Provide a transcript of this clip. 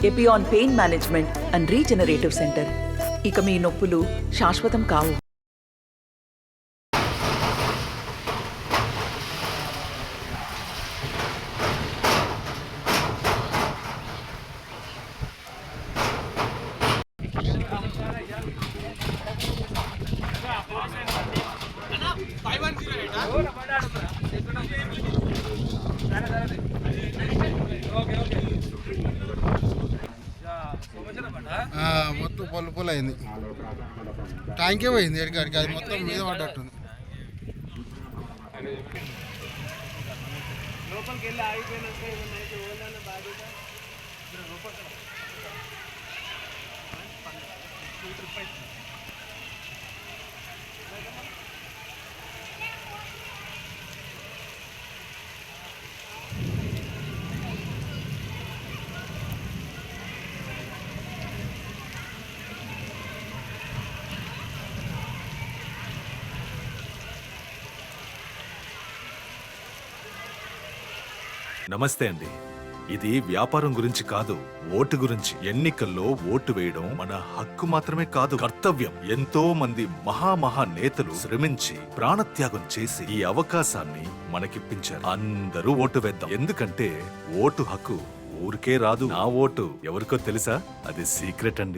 Epione pain management and regenerative centre. ఇక మీ నొప్పులు శాశ్వతం కావు. మొత్తం పొల్లు పొల్లు అయింది. ట్యాంకే పోయింది ఎడికాడికి, అది మొత్తం మీద పడ్డట్టుంది. నమస్తే అండి. ఇది వ్యాపారం గురించి కాదు, ఓటు గురించి. ఎన్నికల్లో ఓటు వేయడం మన హక్కు మాత్రమే కాదు, కర్తవ్యం. ఎంతో మంది మహా నేతలు శ్రమించి ప్రాణత్యాగం చేసి ఈ అవకాశాన్ని మనకిప్పించారు. అందరూ ఓటు వేద్దాం. ఎందుకంటే ఓటు హక్కు ఊరికే రాదు. నా ఓటు ఎవరికో తెలుసా? అది సీక్రెట్ అండి.